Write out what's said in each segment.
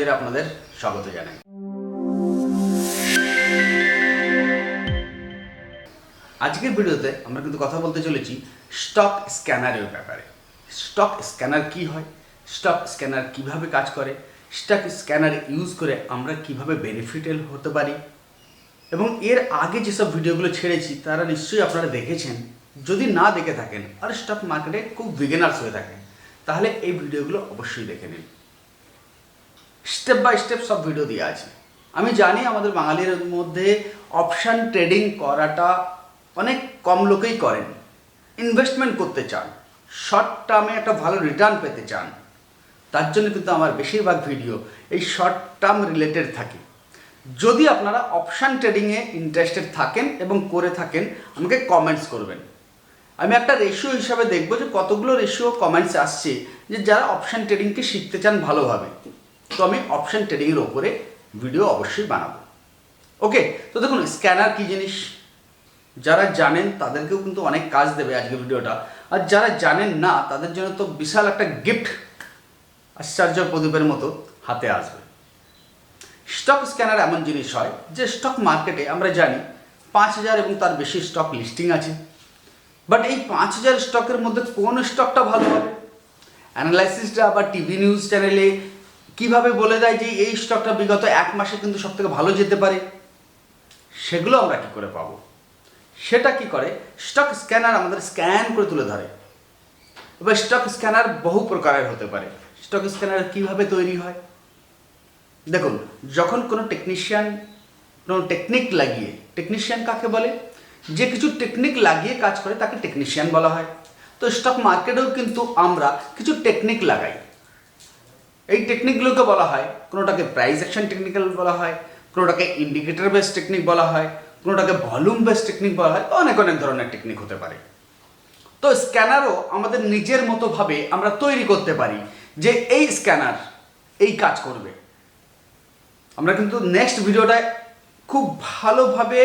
বাজারে আপনাদের স্বাগত জানাই। আজকের ভিডিওতে আমরা কিন্তু কথা বলতে চলেছি স্টক স্ক্যানারের ব্যাপারে। স্টক স্ক্যানার কি হয়, স্টক স্ক্যানার কিভাবে কাজ করে, স্টক স্ক্যানার ইউজ করে আমরা কিভাবে বেনিফিটেড হতে পারি, এবং এর আগে যেসব ভিডিওগুলো ছেড়েছি তারা নিশ্চয়ই আপনারা দেখেছেন। যদি না দেখে থাকেন আর স্টক মার্কেটে খুব বিগিনার্স হয়ে থাকেন তাহলে এই ভিডিওগুলো অবশ্যই দেখে নিন। স্টেপ বাই স্টেপ সব ভিডিও দেওয়া আছে। আমি জানি আমাদের বাঙালির মধ্যে অপশান ট্রেডিং করাটা অনেক কম লোকেই করেন। ইনভেস্টমেন্ট করতে চান, শর্ট টার্মে একটা ভালো রিটার্ন পেতে চান, তার জন্য কিন্তু আমার বেশিরভাগ ভিডিও এই শর্ট টার্ম রিলেটেড থাকে। যদি আপনারা অপশান ট্রেডিংয়ে ইন্টারেস্টেড থাকেন এবং করে থাকেন আমাকে কমেন্টস করবেন। আমি একটা রেশিও হিসাবে দেখব যে কতগুলো রেশিও কমেন্টস আসছে যে যারা অপশান ট্রেডিংকে শিখতে চান ভালোভাবে, তো আমি অপশান ট্রেডিংয়ের ওপরে ভিডিও অবশ্যই বানাবো। ওকে, তো দেখুন স্ক্যানার কী জিনিস, যারা জানেন তাদেরকেও কিন্তু অনেক কাজ দেবে আজকে ভিডিওটা, আর যারা জানেন না তাদের জন্য তো বিশাল একটা গিফট আশ্চর্য প্রদীপের মতো হাতে আসবে। স্টক স্ক্যানার এমন জিনিস হয় যে স্টক মার্কেটে আমরা জানি 5000 এবং তার বেশি স্টক লিস্টিং আছে। বাট এই 5000 স্টকের মধ্যে কোন স্টকটা ভালো হবে, অ্যানালাইসিসটা বা টিভি নিউজ চ্যানেলে কিভাবে বলে দেয় যে এই স্টকটা বিগত এক মাসে কিন্তু সবথেকে ভালো যেতে পারে, সেগুলো আমরা কি করে পাবো? সেটা কি করে স্টক স্ক্যানার আমাদের স্ক্যান করে তুলে ধরে। এবার স্টক স্ক্যানার বহু প্রকারের হতে পারে। স্টক স্ক্যানার কিভাবে তৈরি হয় দেখুন, যখন কোনো টেকনিশিয়ান কোনো টেকনিক লাগিয়ে, টেকনিশিয়ান কাকে বলে, যে কিছু টেকনিক লাগিয়ে কাজ করে তাকে টেকনিশিয়ান বলা হয়। তো স্টক মার্কেটেও কিন্তু আমরা কিছু টেকনিক লাগাই। এই টেকনিকগুলোকে বলা হয়, কোনোটাকে প্রাইস অ্যাকশন টেকনিক্যাল বলা হয়, কোনোটাকে ইন্ডিকেটর বেস টেকনিক বলা হয়, কোনোটাকে ভলিউম বেস টেকনিক বলা হয়, অনেক অনেক ধরনের টেকনিক হতে পারে। তো স্ক্যানারও আমাদের নিজের মতোভাবে আমরা তৈরি করতে পারি যে এই স্ক্যানার এই কাজ করবে। আমরা কিন্তু নেক্সট ভিডিওটায় খুব ভালোভাবে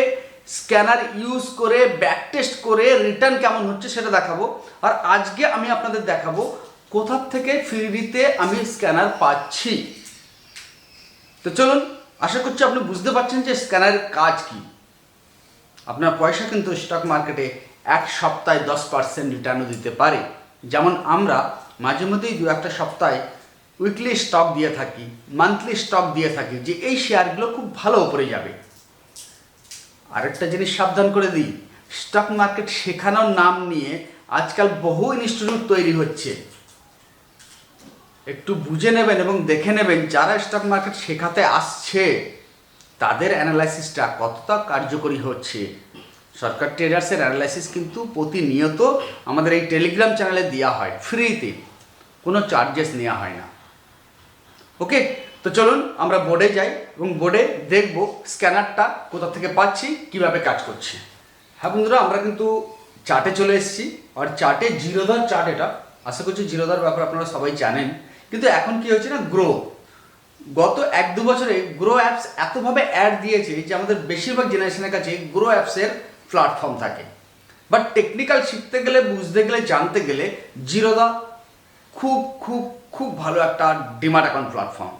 স্ক্যানার ইউজ করে ব্যাক টেস্ট করে রিটার্ন কেমন হচ্ছে সেটা দেখাবো। আর আজকে আমি আপনাদের দেখাবো কোথা থেকে ফ্রিতে আমি স্ক্যানার পাচ্ছি। তো চলুন, আশা করছি আপনি বুঝতে পারছেন যে স্ক্যানারের কাজ কি। আপনার পয়সা কিন্তু স্টক মার্কেটে এক সপ্তাহে 10% রিটার্নও দিতে পারে। যেমন আমরা মাঝে মধ্যেই দু একটা সপ্তাহে উইকলি স্টক দিয়ে থাকি, মান্থলি স্টক দিয়ে থাকি যে এই শেয়ারগুলো খুব ভালো উপরে যাবে। আরেকটা জিনিস সাবধান করে দিই, স্টক মার্কেট শেখানোর নাম নিয়ে আজকাল বহু ইনস্টিটিউট তৈরি হচ্ছে। একটু বুঝে নেবেন এবং দেখে নেবেন যারা স্টক মার্কেট শেখাতে আসছে তাদের অ্যানালাইসিসটা কতটা কার্যকরী হচ্ছে। সরকার ট্রেডার্সের অ্যানালাইসিস কিন্তু প্রতিনিয়ত আমাদের এই টেলিগ্রাম চ্যানেলে দেওয়া হয় ফ্রিতে, কোনো চার্জেস নেওয়া হয় না। ওকে, তো চলুন আমরা বোর্ডে যাই এবং বোর্ডে দেখব স্ক্যানারটা কোথা থেকে পাচ্ছি, কিভাবে কাজ করছে। হ্যাঁ বন্ধুরা, আমরা কিন্তু চার্টে চলে এসেছি। আর চার্টে জিরোদার চার্ট, এটা আশা করছি জিরোদার ব্যাপারে আপনারা সবাই জানেন। কিন্তু এখন কি হচ্ছে না, গত 1-2 বছরে গ্রো অ্যাপস এতভাবে অ্যাড দিয়েছে যে আমাদের বেশিরভাগ জেনারেশনের কাছে গ্রো অ্যাপসের প্ল্যাটফর্ম থাকে। বাট টেকনিক্যাল শিখতে গেলে, বুঝতে গেলে, জানতে গেলে জিরোদা খুব খুব খুব ভালো একটা ডিম্যাট অ্যাকাউন্ট প্ল্যাটফর্ম।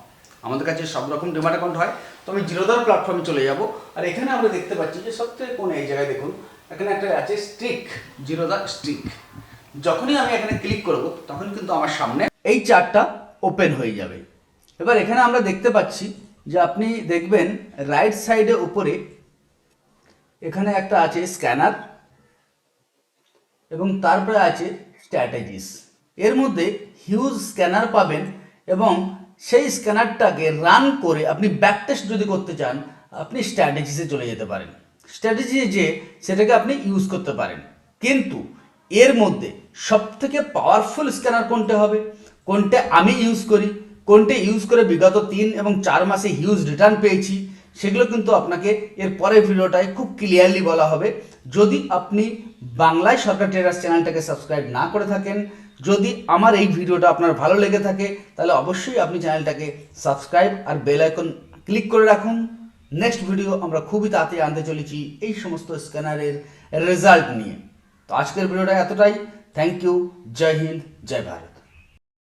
আমাদের কাছে সব রকম ডিম্যাট অ্যাকাউন্ট হয়, তো আমি জিরোদার প্ল্যাটফর্মে চলে যাব। আর এখানে আমরা দেখতে পাচ্ছি যে সবথেকে কোন এই জায়গায় দেখুন এখানে একটা আছে স্ট্রিক, জিরোদা স্ট্রিক। যখনই আমি এখানে ক্লিক করব তখন কিন্তু আমার সামনে এই চার্টটা ওপেন হয়ে যাবে। এবার এখানে আমরা দেখতে পাচ্ছি যে আপনি দেখবেন রাইট সাইডে উপরে এখানে একটা আছে স্ক্যানার এবং তারপরে আছে স্ট্র্যাটেজিস। এর মধ্যে হিউজ স্ক্যানার পাবেন এবং সেই স্ক্যানারটাকে রান করে আপনি ব্যাক টেস্ট যদি করতে চান আপনি স্ট্র্যাটেজিসে চলে যেতে পারেন। স্ট্র্যাটেজিসে যে সেটাকে আপনি ইউজ করতে পারেন। কিন্তু এর মধ্যে সবথেকে পাওয়ারফুল স্ক্যানার কোনটা হবে, কোনটা আমি ইউজ করি, কোনটা ইউজ করে বিগত 3 এবং 4 মাসে হিউজ রিটার্ন পেয়েছি, সেগুলো কিন্তু আপনাকে এর পরের ভিডিওটায় খুব ক্লিয়ারলি বলা হবে। যদি আপনি বাংলায় সরকার ট্রেডার্স চ্যানেলটাকে সাবস্ক্রাইব না করে থাকেন, যদি আমার এই ভিডিওটা আপনার ভালো লেগে থাকে তাহলে অবশ্যই আপনি চ্যানেলটাকে সাবস্ক্রাইব আর বেল আইকন ক্লিক করে রাখুন। নেক্সট ভিডিও আমরা খুবই তাড়াতাড়ি আনতে চলেছি এই সমস্ত স্ক্যানারের রেজাল্ট নিয়ে। তো আজকের ভিডিওটা এতটাই। Thank you. জয় হিন্দ, জয় ভারত।